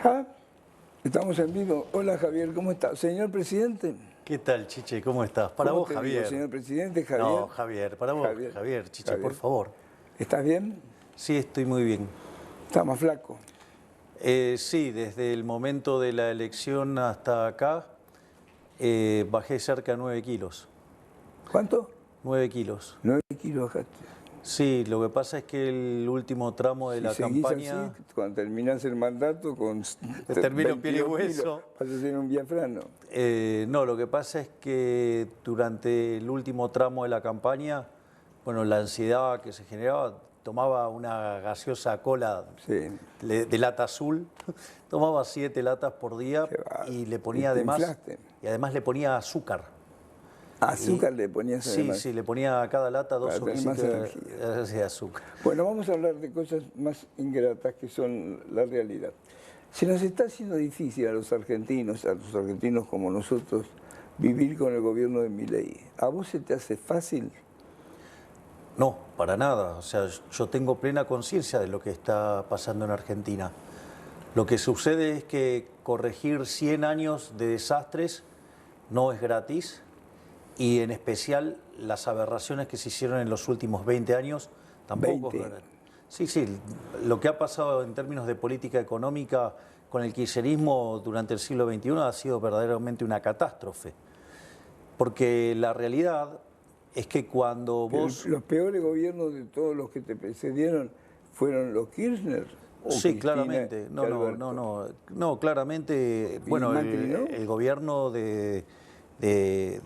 ¿Ya? Estamos en vivo. Hola Javier, ¿cómo está? Señor presidente. ¿Qué tal, Chiche? ¿Cómo estás? Para vos, Javier. Digo, señor presidente, Javier. No, Javier, para vos, Javier, Chiche, Javier. por favor. ¿Estás bien? Sí, estoy muy bien. ¿Estás más flaco? Sí, desde el momento de la elección hasta acá bajé cerca de 9 kilos. ¿Cuánto? 9 kilos. 9 kilos bajaste. Sí, lo que pasa es que el último tramo de la campaña... Así, cuando terminás el mandato con... Te termino piel y hueso. Vas a ser un biafrano. No, lo que pasa es que durante el último tramo de la campaña, bueno, la ansiedad que se generaba, tomaba una gaseosa cola de lata azul, tomaba 7 latas por día y le ponía además le ponía azúcar. ¿Azúcar le ponías además? Sí, le ponía a cada lata 2 sobrecitos de azúcar. Bueno, vamos a hablar de cosas más ingratas que son la realidad. Se nos está haciendo difícil a los argentinos como nosotros, vivir con el gobierno de Milei. ¿A vos se te hace fácil? No, para nada. O sea, yo tengo plena conciencia de lo que está pasando en Argentina. Lo que sucede es que corregir 100 años de desastres no es gratis. Y en especial las aberraciones que se hicieron en los últimos 20 años tampoco. Sí, lo que ha pasado en términos de política económica con el kirchnerismo durante el siglo XXI ha sido verdaderamente una catástrofe. Porque la realidad es que cuando vos... Los peores gobiernos de todos los que te precedieron fueron los Kirchner. Sí, claramente. No, claramente. Bueno, el gobierno de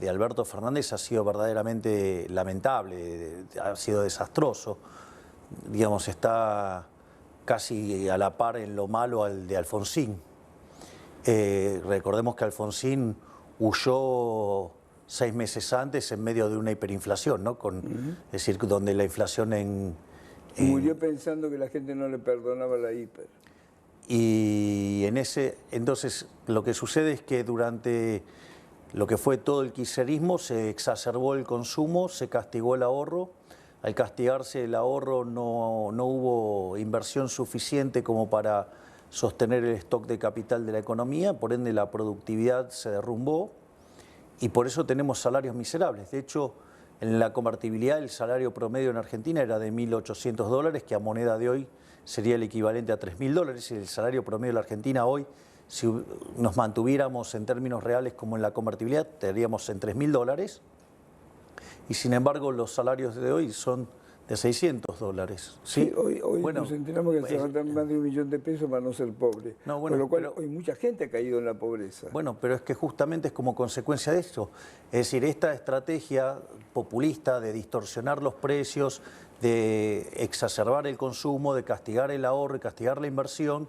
Alberto Fernández ha sido verdaderamente lamentable, ha sido desastroso. Digamos, está casi a la par en lo malo al de Alfonsín. Recordemos que Alfonsín huyó 6 meses antes en medio de una hiperinflación, ¿no? Es decir, donde la inflación murió pensando que la gente no le perdonaba la hiper. Y entonces lo que sucede es que durante lo que fue todo el kirchnerismo se exacerbó el consumo, se castigó el ahorro. Al castigarse el ahorro no hubo inversión suficiente como para sostener el stock de capital de la economía, por ende la productividad se derrumbó y por eso tenemos salarios miserables. De hecho, en la convertibilidad el salario promedio en Argentina era de $1.800, que a moneda de hoy sería el equivalente a $3.000, y el salario promedio de la Argentina hoy, si nos mantuviéramos en términos reales como en la convertibilidad, estaríamos en $3.000, y sin embargo los salarios de hoy son de $600. Sí, hoy nos enteramos que se faltan más de $1 millón para no ser pobre. Con lo cual hoy mucha gente ha caído en la pobreza. Bueno, pero es que justamente es como consecuencia de esto. Es decir, esta estrategia populista de distorsionar los precios, de exacerbar el consumo, de castigar el ahorro y castigar la inversión,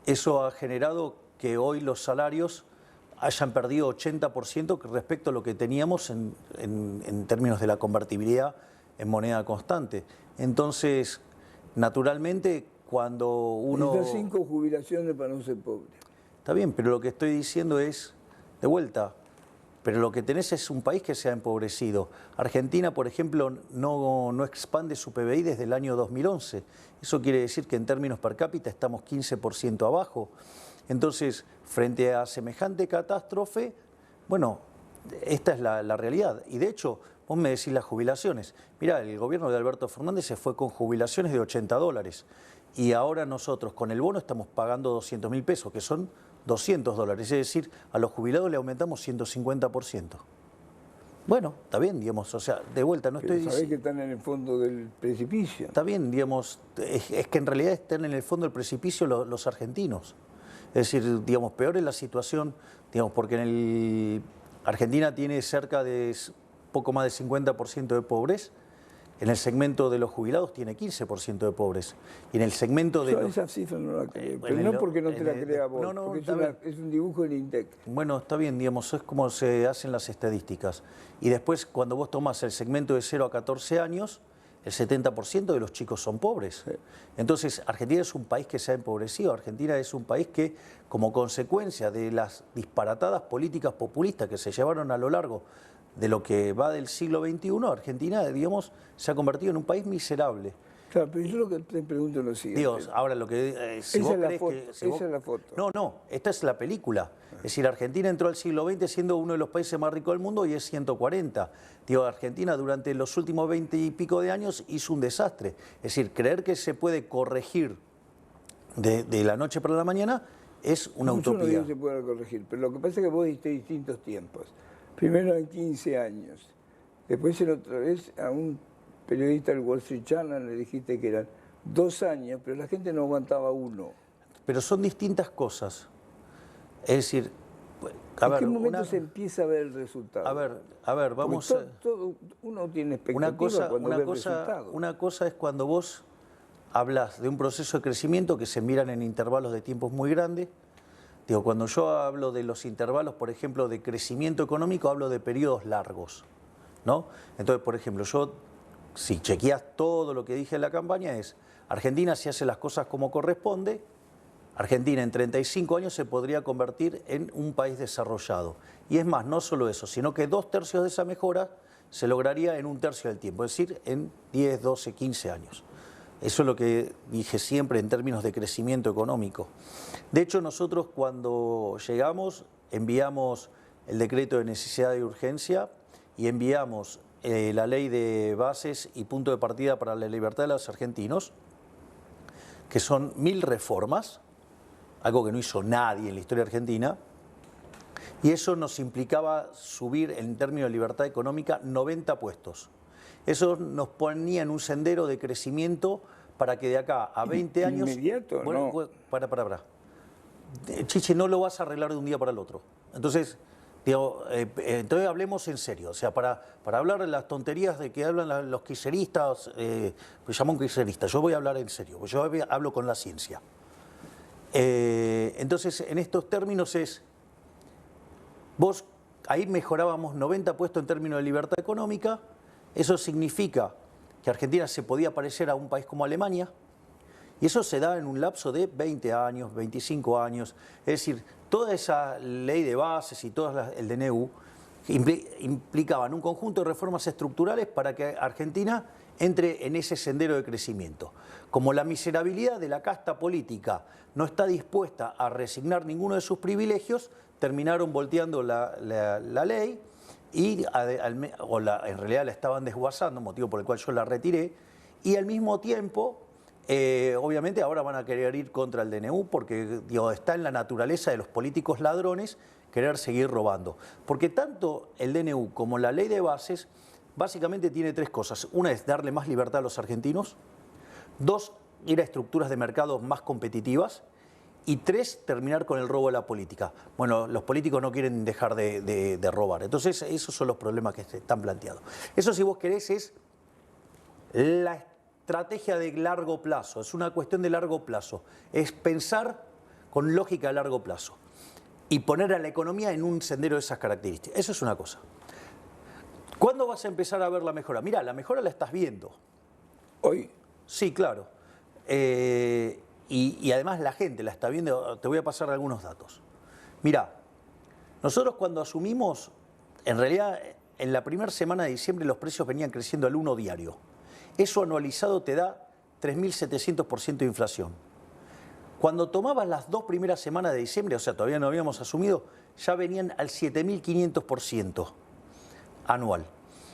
eso ha generado que hoy los salarios hayan perdido 80% respecto a lo que teníamos en términos de la convertibilidad en moneda constante. Entonces, naturalmente, cuando uno... Necesitas 5 jubilaciones para no ser pobre. Está bien, pero lo que estoy diciendo es, de vuelta, pero lo que tenés es un país que se ha empobrecido. Argentina, por ejemplo, no expande su PBI desde el año 2011. Eso quiere decir que en términos per cápita estamos 15% abajo. Entonces, frente a semejante catástrofe, bueno, esta es la realidad. Y de hecho, vos me decís las jubilaciones. Mirá, el gobierno de Alberto Fernández se fue con jubilaciones de $80. Y ahora nosotros con el bono estamos pagando $200.000, que son $200. Es decir, a los jubilados le aumentamos 150%. Bueno, está bien, digamos, o sea, de vuelta no estoy diciendo... Sabés que están en el fondo del precipicio. Está bien, digamos, es que en realidad están en el fondo del precipicio los argentinos. Es decir, digamos, peor es la situación, digamos, porque Argentina tiene cerca de poco más de 50% de pobres. En el segmento de los jubilados tiene 15% de pobres. Y en el segmento de... Esa cifra no la creo, pero no porque no te la crea vos, porque es un dibujo del INDEC. Bueno, está bien, digamos, es como se hacen las estadísticas. Y después, cuando vos tomás el segmento de 0 a 14 años, el 70% de los chicos son pobres. Sí. Entonces, Argentina es un país que se ha empobrecido. Argentina es un país que, como consecuencia de las disparatadas políticas populistas que se llevaron a lo largo de lo que va del siglo XXI, Argentina, digamos, se ha convertido en un país miserable. Claro, pero yo lo que te pregunto es lo siguiente. Dios, ahora lo que... si Esa vos es la crees foto, que, si esa vos- es la foto. No, esta es la película. Es decir, Argentina entró al siglo XX siendo uno de los países más ricos del mundo y es 140. Digo, Argentina durante los últimos 20 y pico de años hizo un desastre. Es decir, creer que se puede corregir de la noche para la mañana es una Yo no utopía. digo que se pueda corregir, pero lo que pasa es que vos diste distintos tiempos. Primero en 15 años, después en otra vez a un periodista del Wall Street Journal le dijiste que eran 2 años, pero la gente no aguantaba 1. Pero son distintas cosas. Es decir, a ¿En ver, qué momento se empieza a ver el resultado? a ver, vamos Porque a... uno tiene expectativa cuando ve el resultado. Una cosa es cuando vos hablas de un proceso de crecimiento que se miran en intervalos de tiempos muy grandes. Digo, cuando yo hablo de los intervalos, por ejemplo, de crecimiento económico, hablo de periodos largos, ¿no? Entonces, por ejemplo, yo, si chequeás todo lo que dije en la campaña, es Argentina, si hace las cosas como corresponde, Argentina en 35 años se podría convertir en un país desarrollado. Y es más, no solo eso, sino que 2/3 de esa mejora se lograría en 1/3 del tiempo, es decir, en 10, 12, 15 años. Eso es lo que dije siempre en términos de crecimiento económico. De hecho, nosotros cuando llegamos enviamos el decreto de necesidad y urgencia y enviamos la ley de bases y punto de partida para la libertad de los argentinos, que son 1000 reformas, algo que no hizo nadie en la historia argentina, y eso nos implicaba subir en términos de libertad económica 90 puestos. Eso nos ponía en un sendero de crecimiento para que de acá a 20 años... ¿Inmediato? Bueno, No. para. Chiche, no lo vas a arreglar de un día para el otro. Entonces, digo, entonces hablemos en serio. O sea, para hablar de las tonterías de que hablan los kirchneristas, pues llamo un kirchnerista, yo voy a hablar en serio, porque yo hablo con la ciencia. Entonces, en estos términos es, vos ahí mejorábamos 90 puestos en términos de libertad económica, eso significa que Argentina se podía parecer a un país como Alemania, y eso se da en un lapso de 20 años, 25 años, es decir, toda esa ley de bases y todo el DNU implicaban un conjunto de reformas estructurales para que Argentina entre en ese sendero de crecimiento. Como la miserabilidad de la casta política no está dispuesta a resignar ninguno de sus privilegios, terminaron volteando la ley y en realidad la estaban desguazando, motivo por el cual yo la retiré, y al mismo tiempo, obviamente ahora van a querer ir contra el DNU porque digo, está en la naturaleza de los políticos ladrones querer seguir robando. Porque tanto el DNU como la ley de bases básicamente tiene 3 cosas. Una es darle más libertad a los argentinos. 2, ir a estructuras de mercado más competitivas. Y 3, terminar con el robo de la política. Bueno, los políticos no quieren dejar de robar. Entonces, esos son los problemas que están planteados. Eso, si vos querés, es la estrategia de largo plazo. Es una cuestión de largo plazo. Es pensar con lógica a largo plazo. Y poner a la economía en un sendero de esas características. Eso es una cosa. ¿Cuándo vas a empezar a ver la mejora? Mirá, la mejora la estás viendo. ¿Hoy? Sí, claro. Y además la gente la está viendo. Te voy a pasar algunos datos. Mirá, nosotros cuando asumimos, en realidad en la primera semana de diciembre los precios venían creciendo al 1 diario. Eso anualizado te da 3.700% de inflación. Cuando tomabas las 2 primeras semanas de diciembre, o sea, todavía no habíamos asumido, ya venían al 7.500% anual.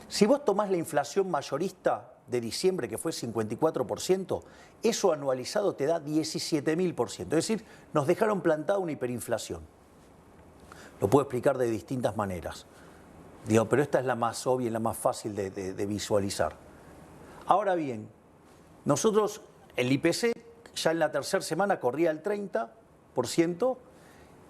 Si vos tomás la inflación mayorista de diciembre, que fue 54%, eso anualizado te da 17.000%. Es decir, nos dejaron plantada una hiperinflación. Lo puedo explicar de distintas maneras. Digo, pero esta es la más obvia y la más fácil de visualizar. Ahora bien, nosotros, el IPC, ya en la tercera semana corría el 30%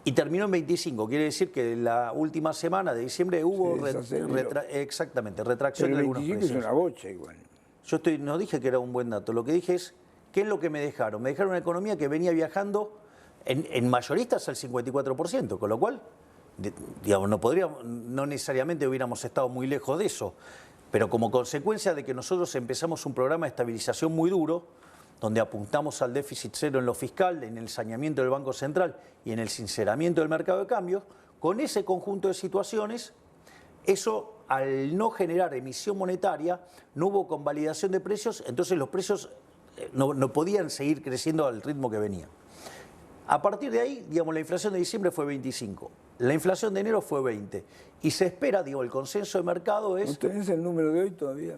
y terminó en 25%. Quiere decir que en la última semana de diciembre hubo retracción de algunos precios. Es una bocha igual. Yo no dije que era un buen dato. Lo que dije es, ¿qué es lo que me dejaron? Me dejaron una economía que venía viajando en mayoristas al 54%, con lo cual, digamos, no necesariamente hubiéramos estado muy lejos de eso. Pero como consecuencia de que nosotros empezamos un programa de estabilización muy duro, donde apuntamos al déficit cero en lo fiscal, en el saneamiento del Banco Central y en el sinceramiento del mercado de cambios, con ese conjunto de situaciones, eso al no generar emisión monetaria, no hubo convalidación de precios, entonces los precios no podían seguir creciendo al ritmo que venían. A partir de ahí, digamos, la inflación de diciembre fue 25, la inflación de enero fue 20 y se espera, digo, el consenso de mercado es... ¿No tenés el número de hoy todavía?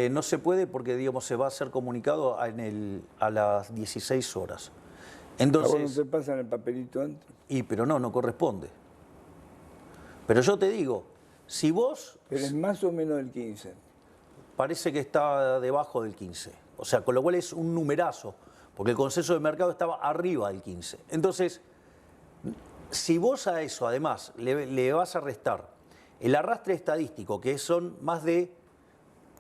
No se puede porque, digamos, se va a hacer comunicado a las 16 horas. Entonces, ¿A vos no te pasan el papelito antes? Pero no corresponde. Pero yo te digo, si vos... Pero es más o menos del 15. Parece que está debajo del 15. O sea, con lo cual es un numerazo, porque el consenso de mercado estaba arriba del 15. Entonces, si vos a eso, además, le vas a restar el arrastre estadístico, que son más de...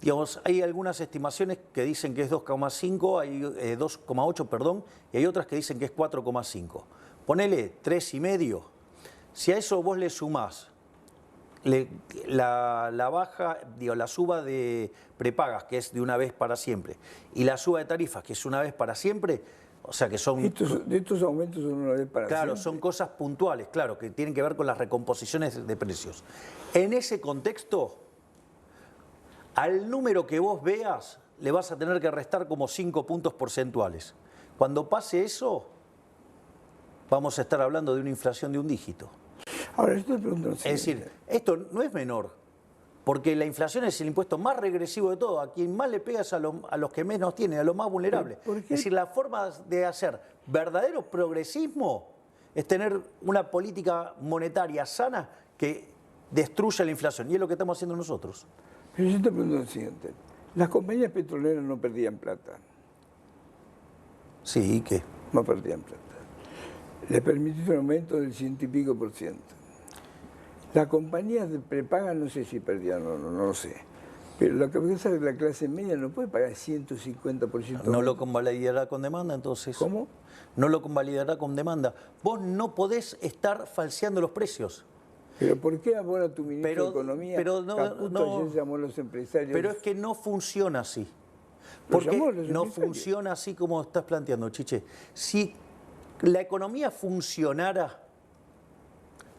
Digamos, hay algunas estimaciones que dicen que es 2,5, hay 2,8, perdón, y hay otras que dicen que es 4,5. Ponele 3,5. Si a eso vos le sumás la baja, digo, la suba de prepagas, que es de una vez para siempre, y la suba de tarifas, que es una vez para siempre, o sea que son... Estos aumentos son una vez para siempre. Claro, son cosas puntuales, claro, que tienen que ver con las recomposiciones de precios. En ese contexto, al número que vos veas, le vas a tener que restar como 5 puntos porcentuales. Cuando pase eso, vamos a estar hablando de una inflación de un dígito. Ahora, esto te pregunto, es decir, esto no es menor, porque la inflación es el impuesto más regresivo de todo. A quien más le pegas a los que menos tienen, a los más vulnerables. Es decir, la forma de hacer verdadero progresismo es tener una política monetaria sana que destruya la inflación. Y es lo que estamos haciendo nosotros. Pero yo te pregunto lo siguiente. Las compañías petroleras no perdían plata. Sí, ¿y qué? No perdían plata. Les permitió un aumento del 100 y pico %. Las compañías de prepaga no sé si perdían o no lo sé. Pero la cabeza de la clase media no puede pagar 150%. ¿No lo convalidará con demanda entonces? ¿Cómo? No lo convalidará con demanda. Vos no podés estar falseando los precios. ¿Pero por qué ahora tu ministro de Economía, Caputo, ayer llamó a los empresarios? Pero es que no funciona así. Porque no funciona así como estás planteando, Chiche. Si la economía funcionara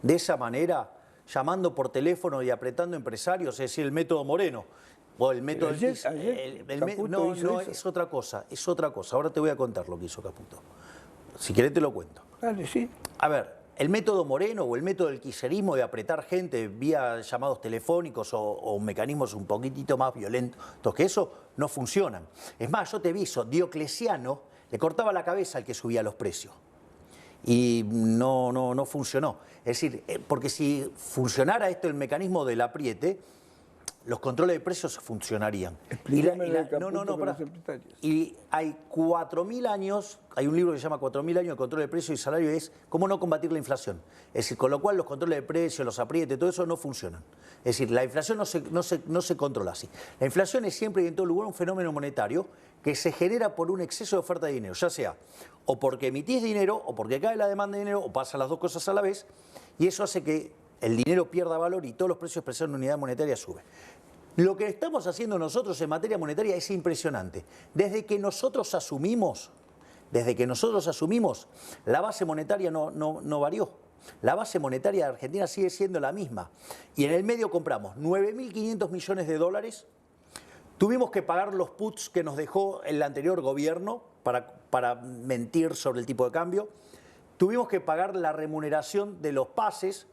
de esa manera, llamando por teléfono y apretando empresarios, es decir, el método Moreno, o el método... No, es otra cosa, es otra cosa. Ahora te voy a contar lo que hizo Caputo. Si querés te lo cuento. Dale, sí. A ver, el método Moreno o el método del kirchnerismo de apretar gente vía llamados telefónicos o mecanismos un poquitito más violentos que eso, no funcionan. Es más, yo te aviso, Diocleciano le cortaba la cabeza al que subía los precios. Y no funcionó. Es decir, porque si funcionara esto, el mecanismo del apriete, los controles de precios funcionarían. Explícame lo de Caputo con los empresarios. Y hay 4.000 años, hay un libro que se llama 4.000 años de control de precios y salario, y es cómo no combatir la inflación. Es decir, con lo cual los controles de precios, los aprietes, todo eso no funcionan. Es decir, la inflación no se controla así. La inflación es siempre y en todo lugar un fenómeno monetario que se genera por un exceso de oferta de dinero, ya sea o porque emitís dinero, o porque cae la demanda de dinero, o pasan las dos cosas a la vez, y eso hace que el dinero pierda valor y todos los precios expresados en unidad monetaria suben. Lo que estamos haciendo nosotros en materia monetaria es impresionante. Desde que nosotros asumimos, la base monetaria no varió. La base monetaria de Argentina sigue siendo la misma. Y en el medio compramos 9.500 millones de dólares. Tuvimos que pagar los puts que nos dejó el anterior gobierno para mentir sobre el tipo de cambio. Tuvimos que pagar la remuneración de los pases,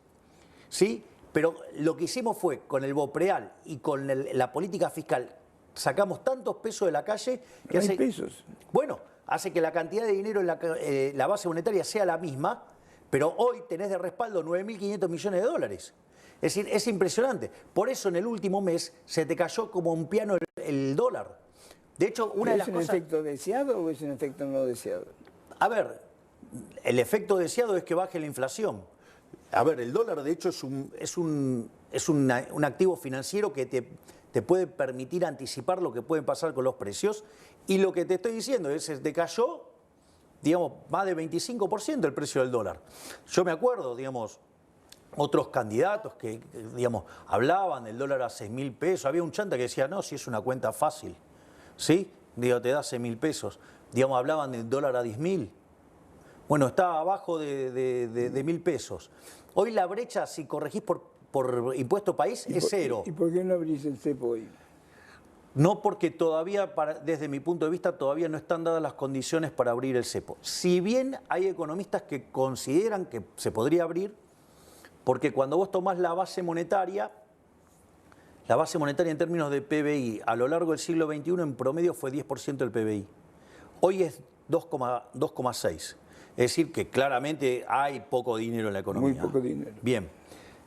¿sí? Pero lo que hicimos fue, con el BOPREAL y con la política fiscal, sacamos tantos pesos de la calle que hace, pesos. Bueno, hace que la cantidad de dinero en la base monetaria sea la misma, pero hoy tenés de respaldo 9.500 millones de dólares. Es decir, es impresionante. Por eso en el último mes se te cayó como un piano el dólar. De hecho, una de las cosas... ¿Es un efecto deseado o es un efecto no deseado? A ver, el efecto deseado es que baje la inflación. A ver, el dólar de hecho es un activo financiero que te puede permitir anticipar lo que puede pasar con los precios. Y lo que te estoy diciendo es que te cayó, digamos, más de 25% el precio del dólar. Yo me acuerdo, digamos, otros candidatos que, digamos, hablaban del dólar a 6.000 pesos. Había un chanta que decía, no, si es una cuenta fácil, ¿sí? Digo, te da 6.000 pesos. Digamos, hablaban del dólar a 10.000. Bueno, está abajo de 1.000 pesos. Hoy la brecha, si corregís por impuesto país, es cero. ¿Y por qué no abrís el cepo hoy? No, porque todavía, desde mi punto de vista, todavía no están dadas las condiciones para abrir el cepo. Si bien hay economistas que consideran que se podría abrir, porque cuando vos tomás la base monetaria en términos de PBI, a lo largo del siglo XXI en promedio fue 10% del PBI. Hoy es 2,6. Es decir, que claramente hay poco dinero en la economía. Muy poco dinero. Bien.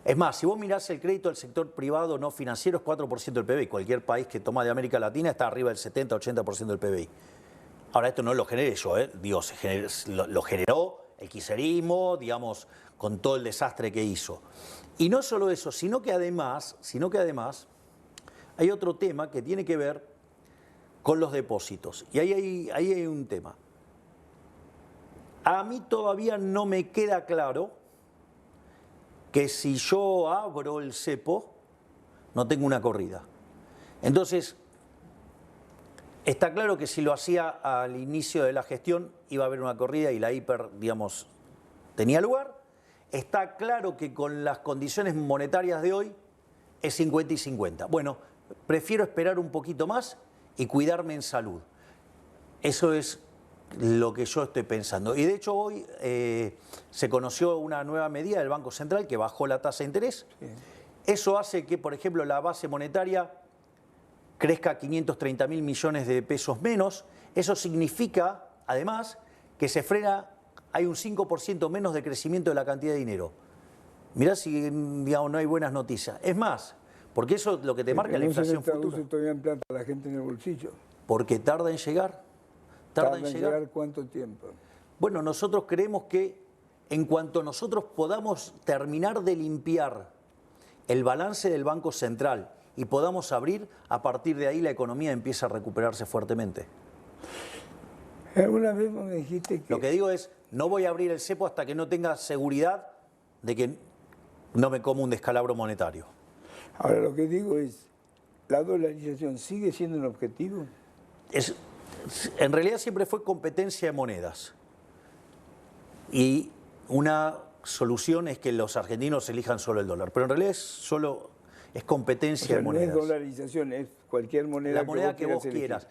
Es más, si vos mirás el crédito del sector privado no financiero es 4% del PBI. Cualquier país que toma de América Latina está arriba del 70-80% del PBI. Ahora, esto no lo generé yo, digo, lo generó el kirchnerismo, digamos, con todo el desastre que hizo. Y no solo eso, sino que además hay otro tema que tiene que ver con los depósitos. Y ahí hay un tema. A mí todavía no me queda claro que si yo abro el cepo, no tengo una corrida. Entonces, está claro que si lo hacía al inicio de la gestión, iba a haber una corrida y la hiper, digamos, tenía lugar. Está claro que con las condiciones monetarias de hoy es 50 y 50. Bueno, prefiero esperar un poquito más y cuidarme en salud. Eso es lo que yo estoy pensando. Y de hecho hoy se conoció una nueva medida del Banco Central que bajó la tasa de interés. Sí. Eso hace que, por ejemplo, la base monetaria crezca 530.000 millones de pesos menos. Eso significa, además, que se frena, hay un 5% menos de crecimiento de la cantidad de dinero. Mirá si, digamos, no hay buenas noticias. Es más, porque eso es lo que te marca la inflación futura. No se todavía en plata a la gente en el bolsillo. Porque tarda en llegar. ¿Tarda en llegar cuánto tiempo? Bueno, nosotros creemos que en cuanto nosotros podamos terminar de limpiar el balance del Banco Central y podamos abrir, a partir de ahí la economía empieza a recuperarse fuertemente. ¿Alguna vez me dijiste que...? Lo que digo es, no voy a abrir el cepo hasta que no tenga seguridad de que no me como un descalabro monetario. Ahora, lo que digo es, ¿la dolarización sigue siendo un objetivo? En realidad siempre fue competencia de monedas. Y una solución es que los argentinos elijan solo el dólar. Pero en realidad es competencia de monedas. No es dolarización, es cualquier moneda. La moneda que vos quieras.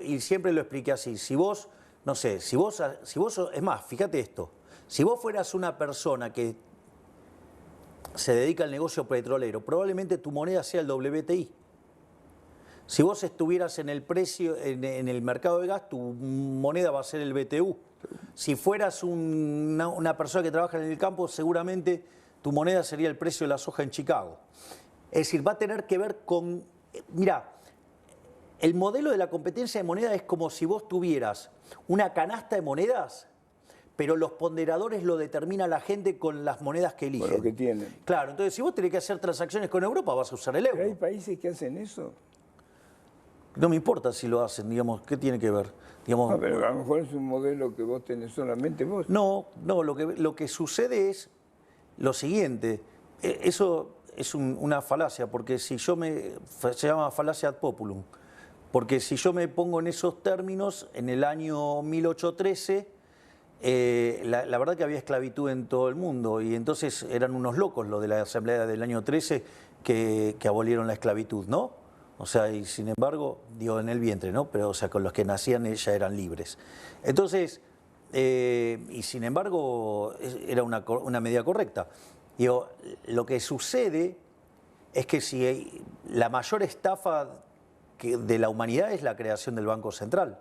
Y siempre lo expliqué así. Si vos, no sé, es más, fíjate esto. Si vos fueras una persona que se dedica al negocio petrolero, probablemente tu moneda sea el WTI. Si vos estuvieras en el precio, en el mercado de gas, tu moneda va a ser el BTU. Si fueras una persona que trabaja en el campo, seguramente tu moneda sería el precio de la soja en Chicago. Es decir, va a tener que ver con... Mirá, el modelo de la competencia de moneda es como si vos tuvieras una canasta de monedas, pero los ponderadores lo determina la gente con las monedas que eligen. Con lo que tienen. Claro, entonces si vos tenés que hacer transacciones con Europa, vas a usar el euro. ¿Pero hay países que hacen eso? No me importa si lo hacen, digamos, ¿qué tiene que ver? Digamos, pero a lo mejor es un modelo que vos tenés solamente vos. No, lo que sucede es lo siguiente, eso es una falacia, porque si yo se llama falacia ad populum, porque si yo me pongo en esos términos, en el año 1813, la verdad que había esclavitud en todo el mundo, y entonces eran unos locos los de la Asamblea del año 13 que abolieron la esclavitud, ¿no? O sea, y sin embargo, digo, en el vientre, ¿no? Pero, o sea, con los que nacían ya eran libres. Entonces, y sin embargo, era una medida correcta. Digo, lo que sucede es que si la mayor estafa de la humanidad es la creación del Banco Central.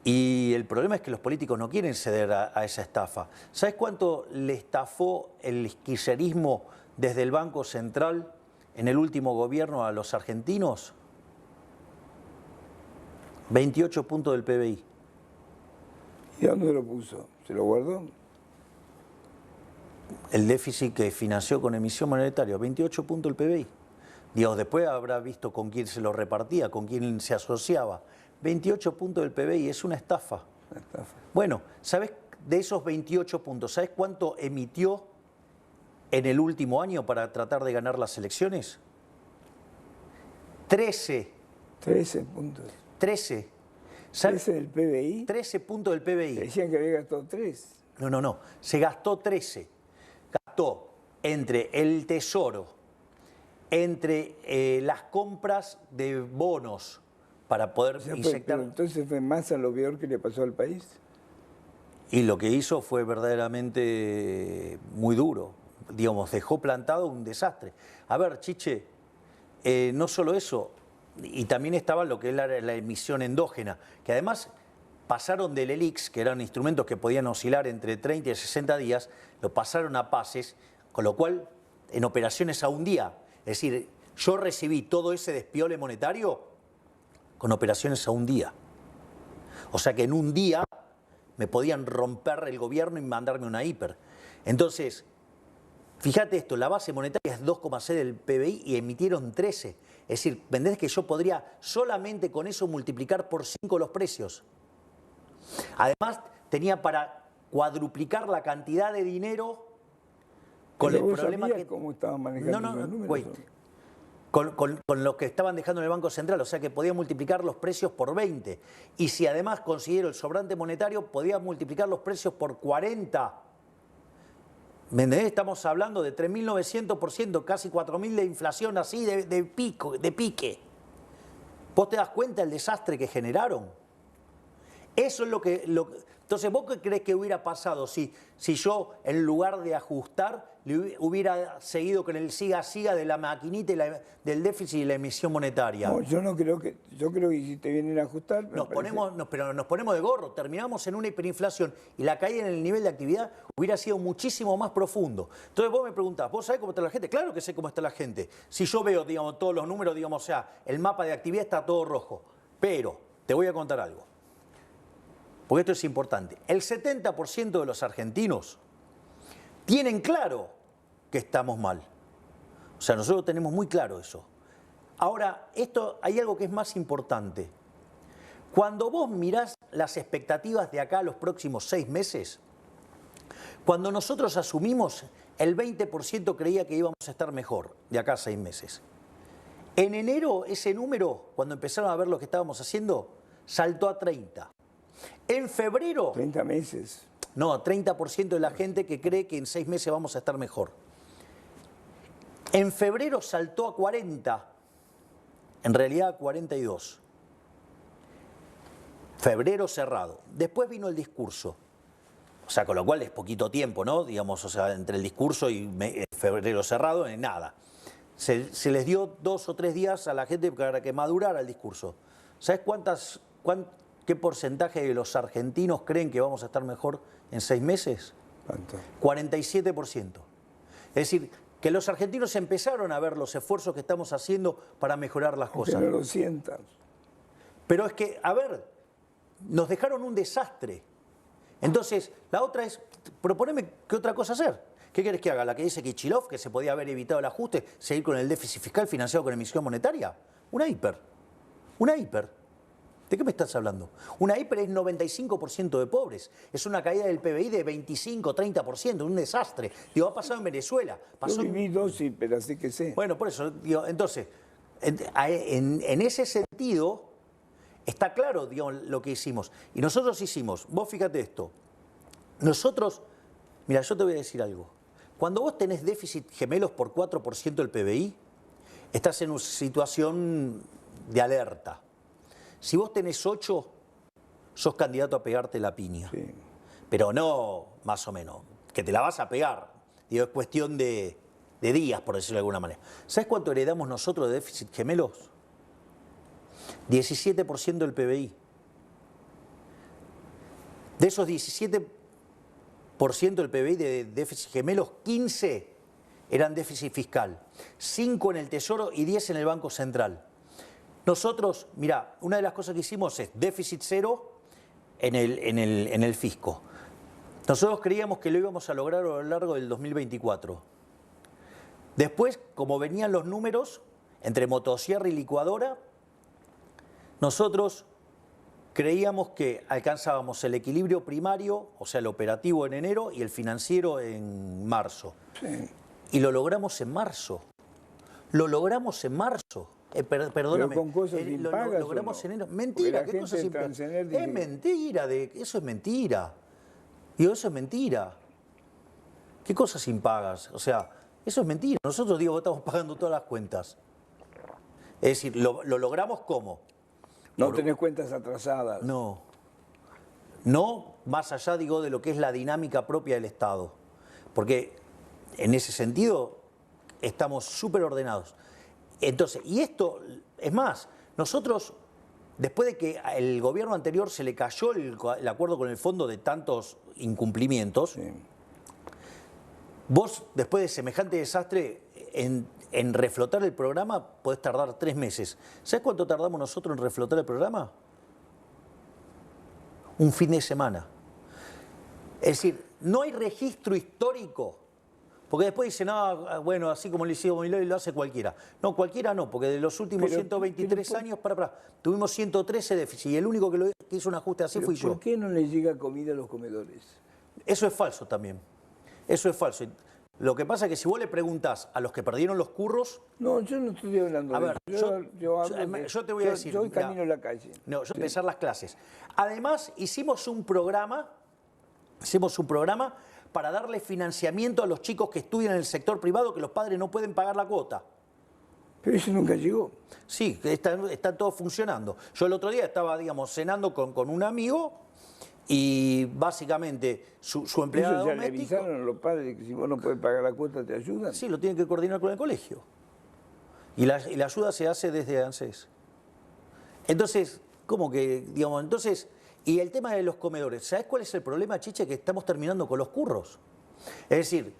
Y el problema es que los políticos no quieren ceder a esa estafa. ¿Sabes cuánto le estafó el kirchnerismo desde el Banco Central en el último gobierno a los argentinos? 28 puntos del PBI. ¿Y dónde lo puso? ¿Se lo guardó? El déficit que financió con emisión monetaria, 28 puntos del PBI. Dios, después habrá visto con quién se lo repartía, con quién se asociaba. 28 puntos del PBI, es una estafa. Una estafa. Bueno, ¿sabes de esos 28 puntos? ¿Sabes cuánto emitió en el último año para tratar de ganar las elecciones? 13. 13 puntos. 13. 13 del PBI. 13 puntos del PBI. Decían que había gastado 3. No. Se gastó 13. Gastó entre el Tesoro, entre las compras de bonos para poder inyectar. Pero entonces fue más a lo peor que le pasó al país. Y lo que hizo fue verdaderamente muy duro. Digamos, dejó plantado un desastre. A ver, Chiche, no solo eso, y también estaba lo que es la emisión endógena, que además pasaron del ELIX, que eran instrumentos que podían oscilar entre 30 y 60 días, lo pasaron a PASES, con lo cual en operaciones a un día. Es decir, yo recibí todo ese despiole monetario con operaciones a un día. O sea que en un día me podían romper el gobierno y mandarme una hiper. Entonces, fíjate esto, la base monetaria es 2,6 del PBI y emitieron 13. Es decir, ¿entendés que yo podría solamente con eso multiplicar por 5 los precios? Además, tenía para cuadruplicar la cantidad de dinero con el problema que... ¿Cómo estaban manejando los números? Wait. Con lo que estaban dejando en el Banco Central, o sea que podía multiplicar los precios por 20. Y si además considero el sobrante monetario, podía multiplicar los precios por 40. ¿Me entendés? Estamos hablando de 3.900%, casi 4.000 de inflación así de pique. ¿Vos te das cuenta del desastre que generaron? Eso es lo que... Entonces, ¿vos qué crees que hubiera pasado si yo, en lugar de ajustar, hubiera seguido con el siga-siga de la maquinita y del déficit y la emisión monetaria? No, yo creo que si te vienen a ajustar... Pero nos ponemos de gorro, terminamos en una hiperinflación y la caída en el nivel de actividad hubiera sido muchísimo más profundo. Entonces vos me preguntás, ¿vos sabés cómo está la gente? Claro que sé cómo está la gente. Si yo veo, digamos, todos los números, digamos, o sea, el mapa de actividad está todo rojo. Pero te voy a contar algo, porque esto es importante. El 70% de los argentinos tienen claro que estamos mal. O sea, nosotros tenemos muy claro eso. Ahora, hay algo que es más importante. Cuando vos mirás las expectativas de acá a los próximos 6 meses, cuando nosotros asumimos, el 20% creía que íbamos a estar mejor de acá a 6 meses. En enero, ese número, cuando empezaron a ver lo que estábamos haciendo, saltó a 30. En febrero... 30 meses. No, 30% de la gente que cree que en 6 meses vamos a estar mejor. En febrero saltó a 40, en realidad a 42. Febrero cerrado. Después vino el discurso. O sea, con lo cual es poquito tiempo, ¿no? Digamos, o sea, entre el discurso y febrero cerrado, nada. Se les dio 2 o 3 días a la gente para que madurara el discurso. ¿Sabes qué porcentaje de los argentinos creen que vamos a estar mejor en 6 meses? ¿Cuánto? 47%. Es decir, que los argentinos empezaron a ver los esfuerzos que estamos haciendo para mejorar las cosas. Que no lo sientan. Pero es que, a ver, nos dejaron un desastre. Entonces, la otra es, proponeme qué otra cosa hacer. ¿Qué querés que haga? ¿La que dice Kichilov, que se podía haber evitado el ajuste, seguir con el déficit fiscal financiado con emisión monetaria? Una hiper. Una hiper. ¿De qué me estás hablando? Una hiper es 95% de pobres. Es una caída del PBI de 25, 30%, un desastre. Digo, ha pasado en Venezuela. Yo viví 2 hiper, así que sé. Bueno, por eso, digo, entonces, en ese sentido, está claro, digamos, lo que hicimos. Y nosotros hicimos, vos fíjate esto, nosotros, mira, yo te voy a decir algo. Cuando vos tenés déficit gemelos por 4% del PBI, estás en una situación de alerta. Si vos tenés 8, sos candidato a pegarte la piña. Sí. Pero no más o menos, que te la vas a pegar. Digo, es cuestión de días, por decirlo de alguna manera. ¿Sabes cuánto heredamos nosotros de déficit gemelos? 17% del PBI. De esos 17% del PBI de déficit gemelos, 15 eran déficit fiscal, 5 en el Tesoro y 10 en el Banco Central. Nosotros, mira, una de las cosas que hicimos es déficit cero en el fisco. Nosotros creíamos que lo íbamos a lograr a lo largo del 2024. Después, como venían los números, entre motosierra y licuadora, nosotros creíamos que alcanzábamos el equilibrio primario, o sea, el operativo en enero y el financiero en marzo. Sí. Y lo logramos en marzo. Lo logramos en marzo. Perdóname. Pero con cosas impagas, lo logramos ¿o no? en enero. Mentira, Porque ¿qué la cosas gente de impagas? Transener Es dice- mentira, eso es mentira. Digo, eso es mentira. ¿Qué cosas impagas? O sea, eso es mentira. Nosotros, digo, estamos pagando todas las cuentas. Es decir, ¿lo logramos cómo? No tenés cuentas atrasadas. No. No más allá, digo, de lo que es la dinámica propia del Estado. Porque en ese sentido estamos súper ordenados. Entonces, y esto, es más, nosotros, después de que el gobierno anterior se le cayó el acuerdo con el fondo de tantos incumplimientos, Sí. vos, después de semejante desastre, en reflotar el programa podés tardar 3 meses. ¿Sabés cuánto tardamos nosotros en reflotar el programa? Un fin de semana. Es decir, no hay registro histórico. Porque después dicen, no, bueno, así como lo hicimos Milei, lo hace cualquiera. No, cualquiera no, porque de los últimos Pero, 123 años, tuvimos 113 déficit y el único que hizo un ajuste así Pero fui yo. ¿por qué no les llega comida a los comedores? Eso es falso también. Eso es falso. Lo que pasa es que si vos le preguntás a los que perdieron los curros... No, yo no estoy hablando A de ver, eso. yo te voy a decir... Yo mira, camino a la calle. No, yo empezar las clases. Además, hicimos un programa para darle financiamiento a los chicos que estudian en el sector privado, que los padres no pueden pagar la cuota. Pero eso nunca llegó. Sí, está todo funcionando. Yo el otro día estaba, digamos, cenando con un amigo y básicamente su empleada Eso ya le doméstica... avisaron a los padres que si vos no puedes pagar la cuota te ayudan. Sí, lo tienen que coordinar con el colegio. Y la ayuda se hace desde ANSES. Entonces, ¿cómo que, digamos, entonces... Y el tema de los comedores, ¿sabes cuál es el problema, Chiche? Que estamos terminando con los curros. Es decir,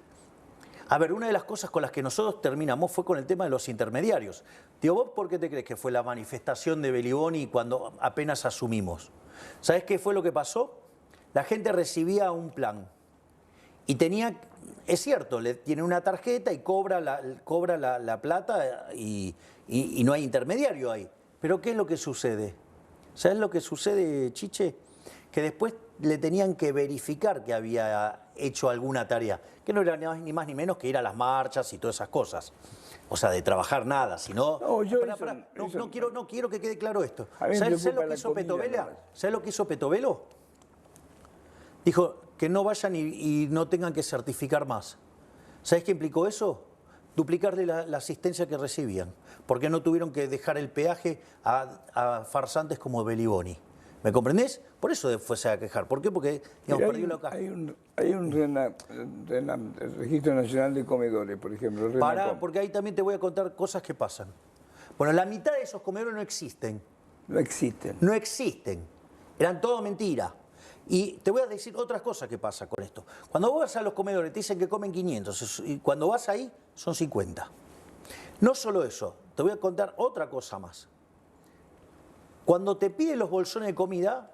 a ver, una de las cosas con las que nosotros terminamos fue con el tema de los intermediarios. Digo, ¿vos por qué te crees que fue la manifestación de Beliboni cuando apenas asumimos? ¿Sabes qué fue lo que pasó? La gente recibía un plan y tenía, es cierto, tiene una tarjeta y cobra la plata y no hay intermediario ahí. Pero ¿qué es lo que sucede? ¿Sabes lo que sucede, Chiche? Que después le tenían que verificar que había hecho alguna tarea, que no era ni más ni menos que ir a las marchas y todas esas cosas. O sea, de trabajar nada, sino... No, yo No quiero que quede claro esto. A mí me ¿Sabes preocupa lo que la hizo comida Petovela? nomás. ¿Sabes lo que hizo Petovelo? Dijo que no vayan y no tengan que certificar más. ¿Sabes qué implicó eso? Duplicarle la asistencia que recibían, porque no tuvieron que dejar el peaje a farsantes como Beliboni. ¿Me comprendés? Por eso fuese a quejar. ¿Por qué? Porque digamos, perdió la caja. Hay un Registro Nacional de Comedores, por ejemplo. el Pará, RENACOM. porque ahí también te voy a contar cosas que pasan. Bueno, la mitad de esos comedores no existen. No existen. No existen. Eran todo mentira. Y te voy a decir otras cosas que pasa con esto. Cuando vos vas a los comedores te dicen que comen 500 y cuando vas ahí son 50. No solo eso, te voy a contar otra cosa más. Cuando te piden los bolsones de comida,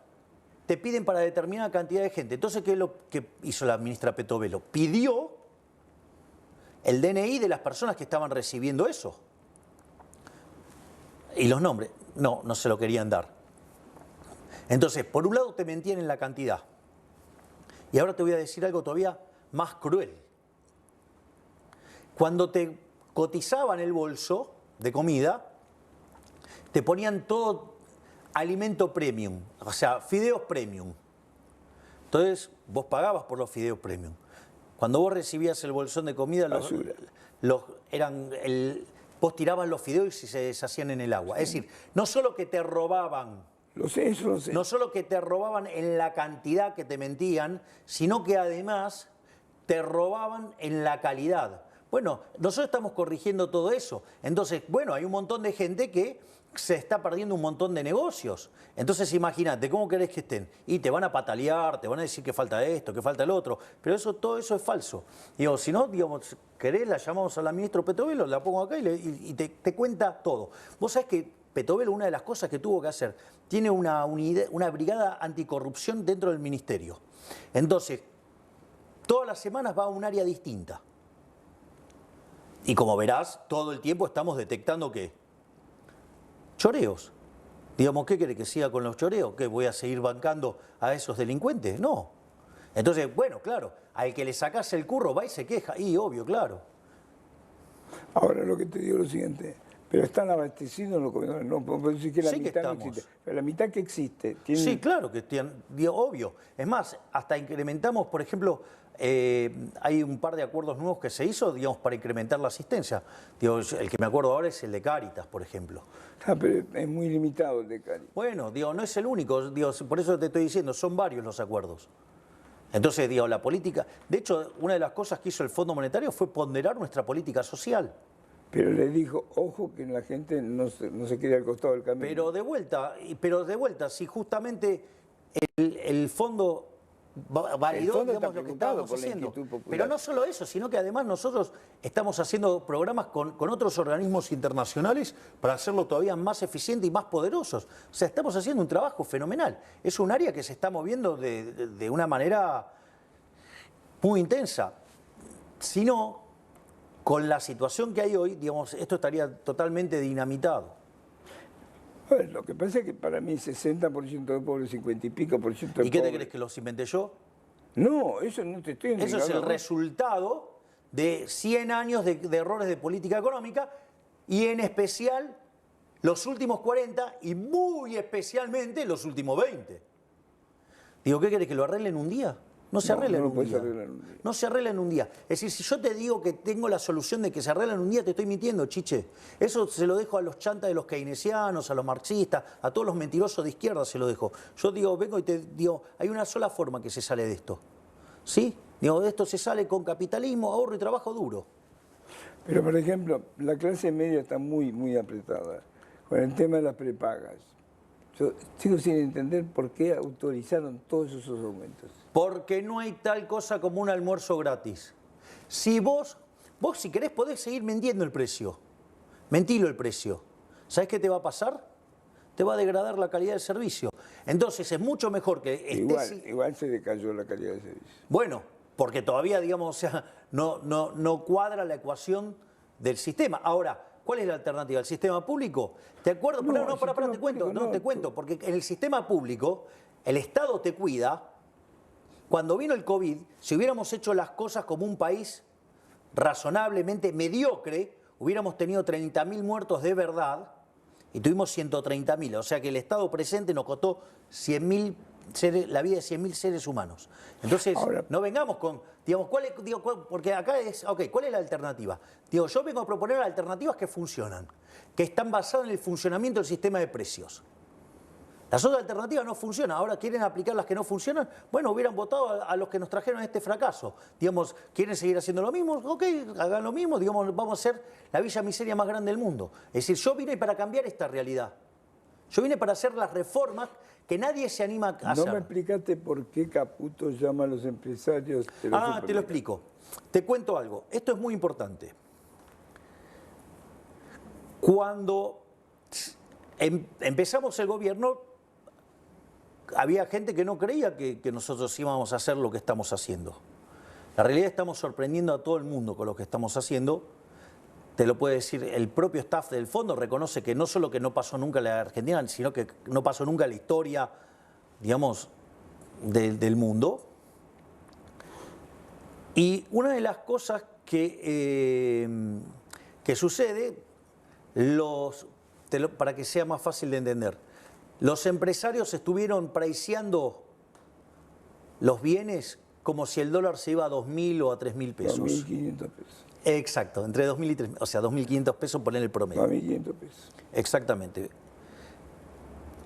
te piden para determinada cantidad de gente. Entonces, ¿qué es lo que hizo la ministra Petovelo? Pidió el DNI de las personas que estaban recibiendo eso. Y los nombres, no se lo querían dar. Entonces, por un lado te mentían en la cantidad. Y ahora te voy a decir algo todavía más cruel. Cuando te cotizaban el bolso de comida, te ponían todo alimento premium, o sea, fideos premium. Entonces, vos pagabas por los fideos premium. Cuando vos recibías el bolsón de comida, vos tirabas los fideos y se deshacían en el agua. Es decir, no solo que te robaban... Eso lo sé. No solo que te robaban en la cantidad que te mentían, sino que además te robaban en la calidad. Bueno, nosotros estamos corrigiendo todo eso. Entonces, bueno, hay un montón de gente que se está perdiendo un montón de negocios. Entonces, imagínate, ¿cómo querés que estén? Y te van a patalear, te van a decir que falta esto, que falta el otro. Pero todo eso es falso. Digo, si no, digamos, querés, la llamamos a la ministra Petovelo, la pongo acá y te cuenta todo. Vos sabés que Petovelo, una de las cosas que tuvo que hacer, tiene una brigada anticorrupción dentro del ministerio. Entonces, todas las semanas va a un área distinta. Y como verás, todo el tiempo estamos detectando ¿qué? Choreos. Digamos, ¿qué quiere que siga con los choreos? ¿Que voy a seguir bancando a esos delincuentes? No. Entonces, bueno, claro, al que le sacás el curro va y se queja. Y obvio, claro. Ahora lo que te digo es lo siguiente, pero están abastecidos los comedores, no puedo decir que la Sí que mitad no estamos. existe, pero la mitad que existe tiene... Sí, claro que tienen, digo, obvio. Es más, hasta incrementamos, por ejemplo, hay un par de acuerdos nuevos que se hizo, digamos, para incrementar la asistencia. Digo, el que me acuerdo ahora es el de Cáritas, por ejemplo. Ah, pero es muy limitado el de Cari. Bueno, digo, no es el único, digo, por eso te estoy diciendo, son varios los acuerdos. Entonces, digo, la política... De hecho, una de las cosas que hizo el Fondo Monetario fue ponderar nuestra política social. Pero le dijo, ojo que la gente no se quede al costado del camino. Pero de vuelta, si justamente el fondo validó, fondo está digamos, lo que preocupado estábamos por la haciendo. inquietud popular. Pero no solo eso, sino que además nosotros estamos haciendo programas con otros organismos internacionales para hacerlo todavía más eficiente y más poderosos. O sea, estamos haciendo un trabajo fenomenal. Es un área que se está moviendo de una manera muy intensa. Si no, con la situación que hay hoy, digamos, esto estaría totalmente dinamitado. Bueno, lo que pasa es que para mí 60% de pobres, 50 y pico por ciento de ¿Y qué te pobres. crees que los inventé yo? No, eso no te estoy Eso es indicando, el ¿no? resultado de 100 años de errores de política económica y en especial los últimos 40 y muy especialmente los últimos 20. Digo, ¿qué querés? ¿Que lo arreglen un día? No se arregla en lo un puedes día. arreglar en un día. No se arregla en un día. Es decir, si yo te digo que tengo la solución de que se arregla en un día, te estoy mintiendo, chiche. Eso se lo dejo a los chantas de los keynesianos, a los marxistas, a todos los mentirosos de izquierda se lo dejo. Yo digo, vengo y te digo, hay una sola forma que se sale de esto. ¿Sí? Digo, de esto se sale con capitalismo, ahorro y trabajo duro. Pero, por ejemplo, la clase media está muy, muy apretada con el tema de las prepagas. Yo sigo sin entender por qué autorizaron todos esos aumentos. Porque no hay tal cosa como un almuerzo gratis. Si vos si querés podés seguir vendiendo el precio. Mentilo el precio. ¿Sabés qué te va a pasar? Te va a degradar la calidad del servicio. Entonces es mucho mejor que estés... Igual se decayó la calidad del servicio. Bueno, porque todavía, digamos, o sea, no cuadra la ecuación del sistema. Ahora, ¿cuál es la alternativa? ¿El sistema público? ¿Te acuerdas? No, No, pará, te cuento. No, te cuento, porque en el sistema público el Estado te cuida. Cuando vino el COVID, si hubiéramos hecho las cosas como un país razonablemente mediocre, hubiéramos tenido 30.000 muertos de verdad y tuvimos 130.000. O sea que el Estado presente nos costó 100.000 la vida de 100.000 seres humanos. Entonces, ahora, no vengamos con, digamos, porque acá es, ok, ¿cuál es la alternativa? Digo, yo vengo a proponer alternativas que funcionan, que están basadas en el funcionamiento del sistema de precios. Las otras alternativas no funcionan. Ahora quieren aplicar las que no funcionan. Bueno, hubieran votado a los que nos trajeron este fracaso. Digamos, ¿quieren seguir haciendo lo mismo? Ok, hagan lo mismo. Digamos, vamos a ser la villa miseria más grande del mundo. Es decir, yo vine para cambiar esta realidad. Yo vine para hacer las reformas que nadie se anima a hacer. No me explicaste por qué Caputo llama a los empresarios de los te lo explico. Te cuento algo. Esto es muy importante. Cuando empezamos el gobierno, había gente que no creía que nosotros íbamos a hacer lo que estamos haciendo. La realidad, estamos sorprendiendo a todo el mundo con lo que estamos haciendo. Te lo puede decir el propio staff del fondo, reconoce que no solo que no pasó nunca en la Argentina, sino que no pasó nunca en la historia, digamos, del mundo. Y una de las cosas que sucede, para que sea más fácil de entender, los empresarios estuvieron priceando los bienes como si el dólar se iba a 2.000 o a 3.000 pesos. 2.500 pesos. Exacto, entre 2.000 y 3.000, o sea, 2.500 pesos poner el promedio. 2.500 pesos. Exactamente.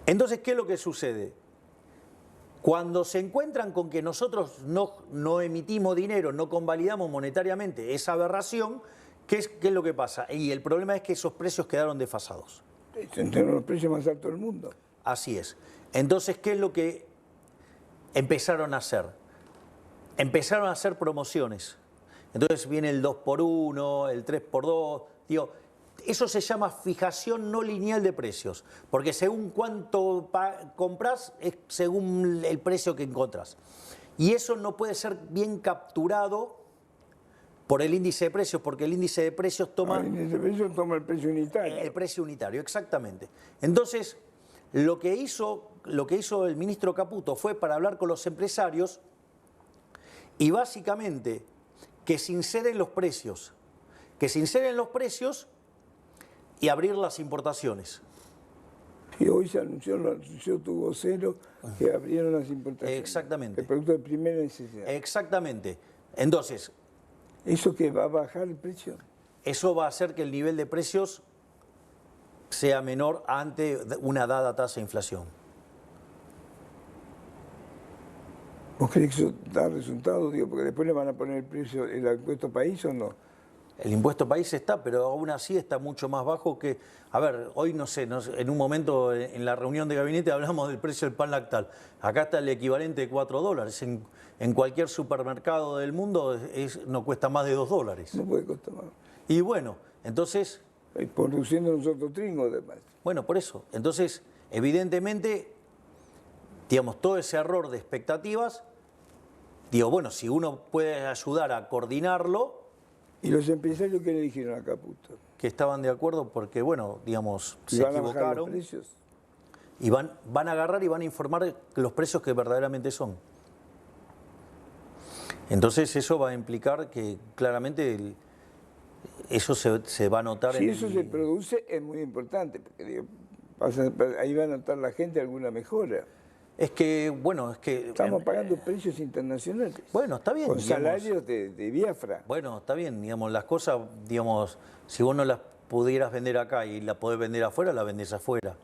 Entonces, ¿qué es lo que sucede? Cuando se encuentran con que nosotros no emitimos dinero, no convalidamos monetariamente esa aberración, ¿qué es lo que pasa? Y el problema es que esos precios quedaron desfasados. Entre los precios más altos del mundo. Así es. Entonces, ¿qué es lo que empezaron a hacer? Empezaron a hacer promociones. Entonces viene el 2x1, el 3x2. Digo, eso se llama fijación no lineal de precios, porque según cuánto compras es según el precio que encontrás. Y eso no puede ser bien capturado por el índice de precios, porque el índice de precios toma... El índice de precios toma el precio unitario. El precio unitario, exactamente. Entonces, lo que hizo el ministro Caputo fue para hablar con los empresarios y básicamente que sinceren los precios, que sinceren los precios y abrir las importaciones. Y hoy lo anunció tu vocero, que abrieron las importaciones. Exactamente. El producto de primera necesidad. Exactamente. Entonces, ¿eso que va a bajar el precio? eso va a hacer que el nivel de precios sea menor ante una dada tasa de inflación. ¿Vos crees que eso da resultados? Digo, porque después le van a poner el precio, el impuesto país o no. El impuesto país está, pero aún así está mucho más bajo que... A ver, hoy no sé, en un momento en la reunión de gabinete hablamos del precio del pan lactal. Acá está el equivalente de $4. En cualquier supermercado del mundo no cuesta más de $2. No puede costar más. Y bueno, entonces... Produciendo nosotros trigo, además. Bueno, por eso. Entonces, evidentemente, digamos, todo ese error de expectativas, digo, bueno, si uno puede ayudar a coordinarlo... ¿Y los empresarios qué le dijeron a Caputo? Que estaban de acuerdo porque, bueno, digamos, se ¿Van a bajar equivocaron. los precios? Y van a agarrar y van a informar los precios que verdaderamente son. Entonces eso va a implicar que claramente eso se va a notar. Si eso se produce es muy importante, porque digo, ahí va a notar la gente alguna mejora. Es que, bueno, es que... Estamos pagando precios internacionales. Bueno, está bien. Con digamos, salarios de Biafra. Bueno, está bien, digamos, las cosas, digamos, si vos no las pudieras vender acá y la podés vender afuera, la vendés afuera.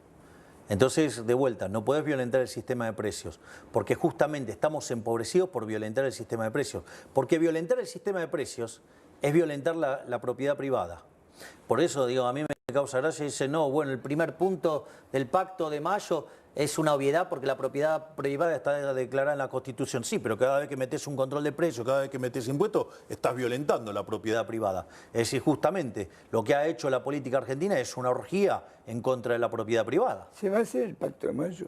Entonces, de vuelta, no podés violentar el sistema de precios, porque justamente estamos empobrecidos por violentar el sistema de precios. Porque violentar el sistema de precios es violentar la propiedad privada. Por eso, digo, a mí me causa gracia y dice, no, bueno, el primer punto del Pacto de Mayo es una obviedad porque la propiedad privada está declarada en la Constitución. Sí, pero cada vez que metes un control de precios, cada vez que metes impuestos, estás violentando la propiedad privada. Es decir, justamente lo que ha hecho la política argentina es una orgía en contra de la propiedad privada. ¿Se va a hacer el Pacto de Mayo?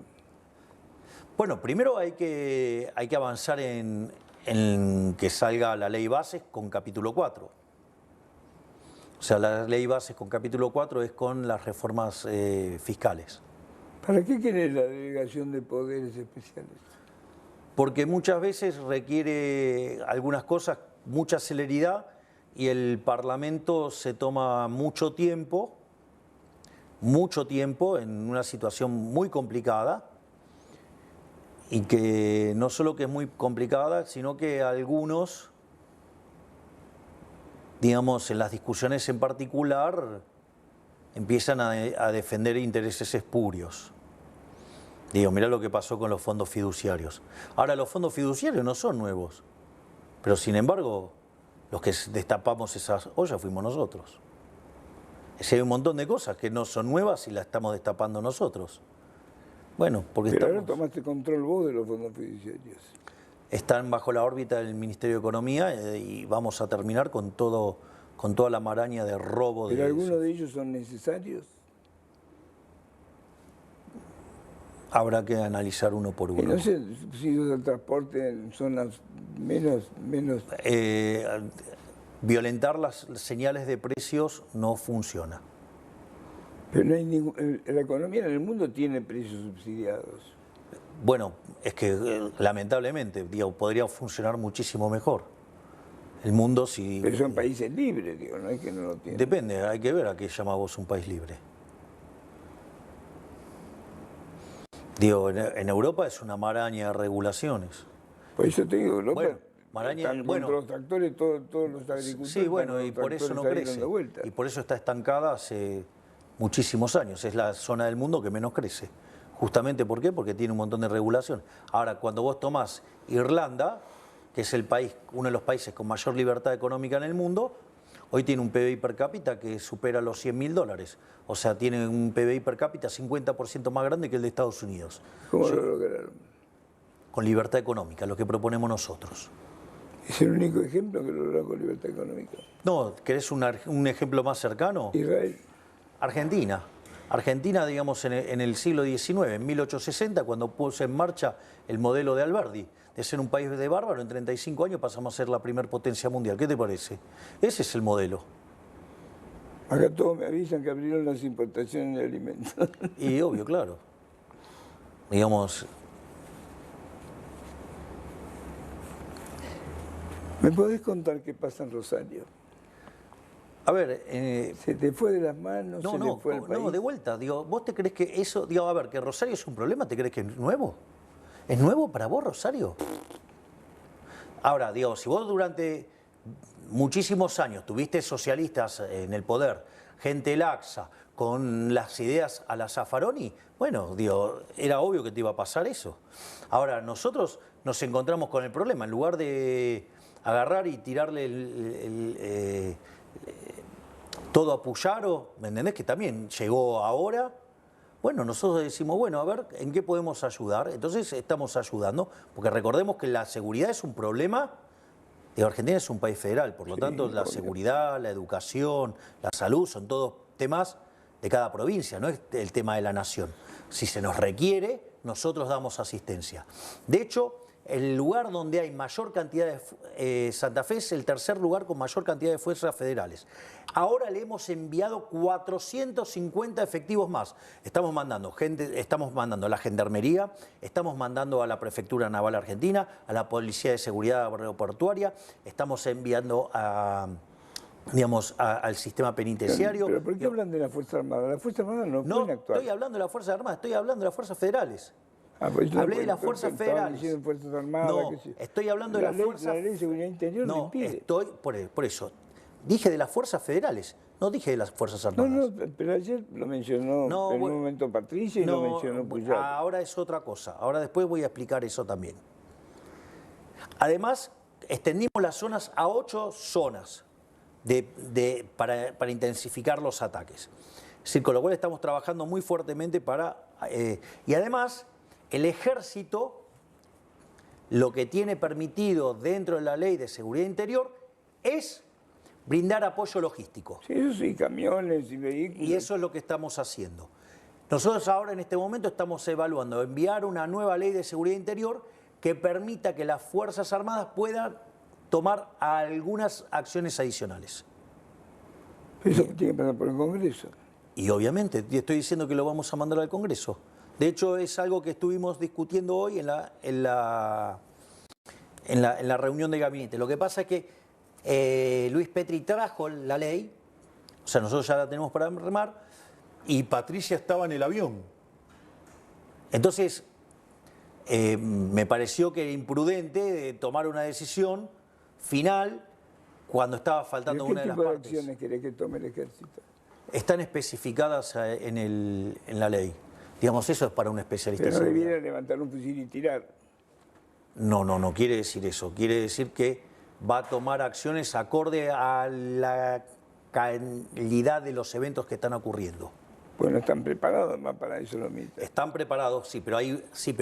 Bueno, primero hay que avanzar en que salga la ley bases con capítulo 4. O sea, la ley bases con capítulo 4 es con las reformas fiscales. ¿Para qué quiere la delegación de poderes especiales? Porque muchas veces requiere algunas cosas, mucha celeridad, y el Parlamento se toma mucho tiempo en una situación muy complicada, y que no solo que es muy complicada, sino que algunos, digamos, en las discusiones en particular, empiezan a defender intereses espurios. Digo, mirá lo que pasó con los fondos fiduciarios. Ahora, los fondos fiduciarios no son nuevos, pero sin embargo, los que destapamos esas ollas fuimos nosotros. Hay un montón de cosas que no son nuevas y las estamos destapando nosotros. Bueno, porque pero ahora tomaste control vos de los fondos fiduciarios. Están bajo la órbita del Ministerio de Economía y vamos a terminar con toda la maraña de robo. ¿Pero algunos de ellos son necesarios? Habrá que analizar uno por uno. Y no sé si el transporte en zonas menos... Violentar las señales de precios no funciona. Pero no hay la economía en el mundo tiene precios subsidiados. Bueno, es que lamentablemente, digo, podría funcionar muchísimo mejor. El mundo si... Pero son países libres, digo, no es que no lo tienen. Depende, hay que ver a qué llama vos un país libre. Digo, en Europa es una maraña de regulaciones. Por eso te digo, Europa, bueno, maraña, están contra los tractores, todos los agricultores. Sí, bueno, y por eso no crece. Y por eso está estancada hace muchísimos años. Es la zona del mundo que menos crece. Justamente, ¿por qué? Porque tiene un montón de regulación. Ahora, cuando vos tomás Irlanda, que es uno de los países con mayor libertad económica en el mundo, hoy tiene un PBI per cápita que supera los $100.000. O sea, tiene un PBI per cápita 50% más grande que el de Estados Unidos. ¿Cómo lo lograron? Con libertad económica, lo que proponemos nosotros. ¿Es el único ejemplo que lograron con libertad económica? No, ¿querés un ejemplo más cercano? Israel. Argentina. Argentina, digamos, en el siglo XIX, en 1860, cuando puso en marcha el modelo de Alberdi, de ser un país de bárbaro, en 35 años pasamos a ser la primer potencia mundial. ¿Qué te parece? Ese es el modelo. Acá todos me avisan que abrieron las importaciones de alimentos. Y obvio, claro. Digamos... ¿Me podés contar qué pasa en Rosario? A ver... ¿Se te fue de las manos? No, ¿Se no, le fue al país? no, de vuelta. Digo, ¿vos te crees que eso... Digo, a ver, que Rosario es un problema, ¿te crees que es nuevo? ¿Es nuevo para vos, Rosario? Ahora, digo, si vos durante muchísimos años tuviste socialistas en el poder, gente laxa, con las ideas a la Zaffaroni, bueno, digo, era obvio que te iba a pasar eso. Ahora, nosotros nos encontramos con el problema, en lugar de agarrar y tirarle todo a Puyaro, ¿me entendés? Que también llegó ahora. Bueno, nosotros decimos, bueno, a ver, ¿en qué podemos ayudar? Entonces estamos ayudando, porque recordemos que la seguridad es un problema. Argentina es un país federal, por lo tanto la seguridad, la educación, la salud son todos temas de cada provincia, no es el tema de la nación. Si se nos requiere, nosotros damos asistencia. De hecho, el lugar donde hay mayor cantidad de... Santa Fe es el tercer lugar con mayor cantidad de fuerzas federales. Ahora le hemos enviado 450 efectivos más. Estamos mandando gente, estamos mandando a la Gendarmería, estamos mandando a la Prefectura Naval Argentina, a la Policía de Seguridad Aeroportuaria, estamos enviando a... digamos, al sistema penitenciario. ¿Pero por qué hablan de la Fuerza Armada? La Fuerza Armada no pueden actuar. No estoy hablando de la Fuerza Armada, estoy hablando de las Fuerzas Federales. Pues hablé de las Fuerzas Federales. Fuerzas Armadas, no, estoy hablando de las Fuerzas... La ley de seguridad interior no lo impide. Estoy, por eso, dije de las Fuerzas Federales, no dije de las Fuerzas Armadas. No, pero ayer lo mencionó en un momento Patricia y lo mencionó Puyaro. Ahora es otra cosa, ahora después voy a explicar eso también. Además, extendimos las zonas a 8 zonas para intensificar los ataques. Es decir, con lo cual estamos trabajando muy fuertemente para... y además, el Ejército, lo que tiene permitido dentro de la Ley de Seguridad Interior es brindar apoyo logístico. Sí, eso sí, camiones y vehículos. Y eso es lo que estamos haciendo. Nosotros ahora en este momento estamos evaluando enviar una nueva Ley de Seguridad Interior que permita que las Fuerzas Armadas puedan tomar algunas acciones adicionales. Eso tiene que pasar por el Congreso. Y obviamente, estoy diciendo que lo vamos a mandar al Congreso. De hecho, es algo que estuvimos discutiendo hoy en la reunión de gabinete. Lo que pasa es que Luis Petri trajo la ley, o sea, nosotros ya la tenemos para remar, y Patricia estaba en el avión. Entonces, me pareció que era imprudente tomar una decisión final cuando estaba faltando una de las partes. ¿Qué tipo de acciones quiere que tome el Ejército? Están especificadas en la ley. Digamos, eso es para un especialista. Pero no debiera levantar un fusil y tirar. No quiere decir eso. Quiere decir que va a tomar acciones acorde a la calidad de los eventos que están ocurriendo. Bueno, están preparados más para eso los militares. Están preparados, sí, pero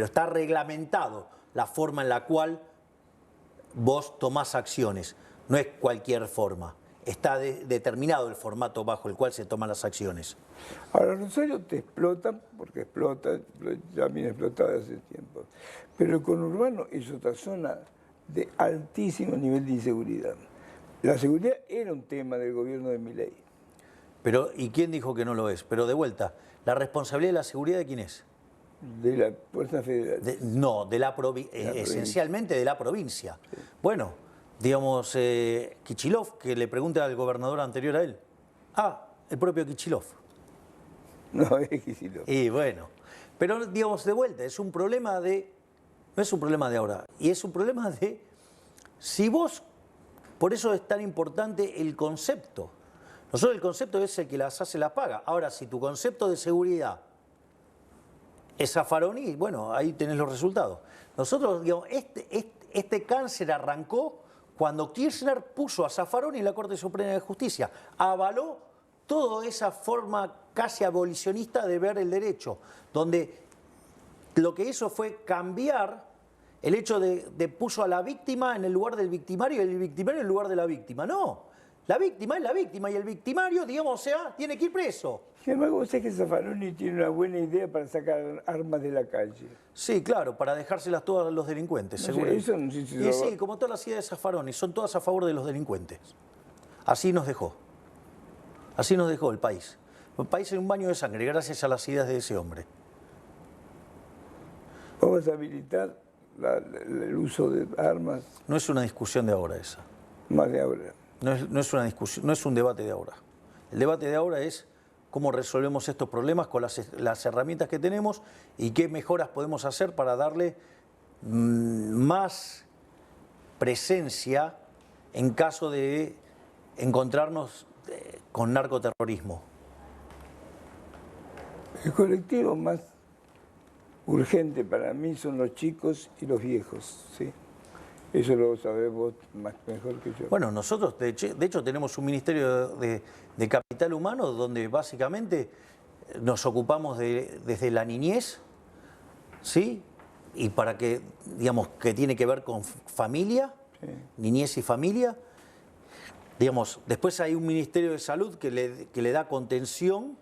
está reglamentado la forma en la cual vos tomás acciones. No es cualquier forma. Está determinado el formato bajo el cual se toman las acciones. Ahora, Rosario te explota, porque explota, ya viene explotada hace tiempo. Pero el conurbano es otra zona de altísimo nivel de inseguridad. La seguridad era un tema del gobierno de Milei. Pero, ¿y quién dijo que no lo es? Pero de vuelta, ¿la responsabilidad de la seguridad de quién es? De la Fuerza Federal. Esencialmente de la provincia. Sí. Bueno, digamos, Kichilov, que le pregunte al gobernador anterior a él. El propio Kichilov. No, es Kichilov. Y bueno, pero digamos, de vuelta, es un problema no es un problema de ahora, y es un problema de, si vos, por eso es tan importante el concepto. Nosotros el concepto es el que las hace, las paga. Ahora, si tu concepto de seguridad es Zaffaroni, bueno, ahí tenés los resultados. Nosotros, digamos, este cáncer arrancó cuando Kirchner puso a Zaffaroni en la Corte Suprema de Justicia. Avaló toda esa forma casi abolicionista de ver el derecho, donde lo que hizo fue cambiar el hecho de puso a la víctima en el lugar del victimario y el victimario en el lugar de la víctima. No. La víctima es la víctima y el victimario, digamos, tiene que ir preso. Sin embargo, vos sabés que Zaffaroni tiene una buena idea para sacar armas de la calle. Sí, claro, para dejárselas todas a los delincuentes, seguro. Eso no sé si y sí, como todas las ideas de Zaffaroni, son todas a favor de los delincuentes. Así nos dejó. Así nos dejó el país. El país en un baño de sangre, gracias a las ideas de ese hombre. ¿Vos vas a habilitar el uso de armas? No es una discusión de ahora esa. Más de ahora. No es una discusión, no es un debate de ahora. El debate de ahora es cómo resolvemos estos problemas con las herramientas que tenemos y qué mejoras podemos hacer para darle más presencia en caso de encontrarnos con narcoterrorismo. El colectivo más urgente para mí son los chicos y los viejos, ¿sí? Eso lo sabés vos mejor que yo. Bueno, nosotros de hecho tenemos un ministerio de capital humano donde básicamente nos ocupamos desde la niñez, ¿sí? Y para que, digamos, que tiene que ver con familia, sí, niñez y familia. Digamos, después hay un ministerio de salud que le da contención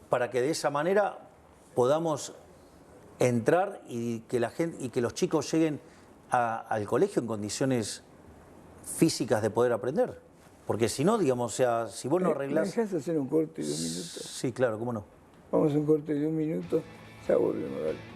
para que de esa manera podamos entrar y que la gente y que los chicos lleguen al colegio en condiciones físicas de poder aprender. Porque si no, digamos, o sea, si vos no arreglás... ¿Me dejás hacer un corte de 1 minuto? Sí, claro, cómo no. Vamos a un corte de 1 minuto, ya volvemos, dale.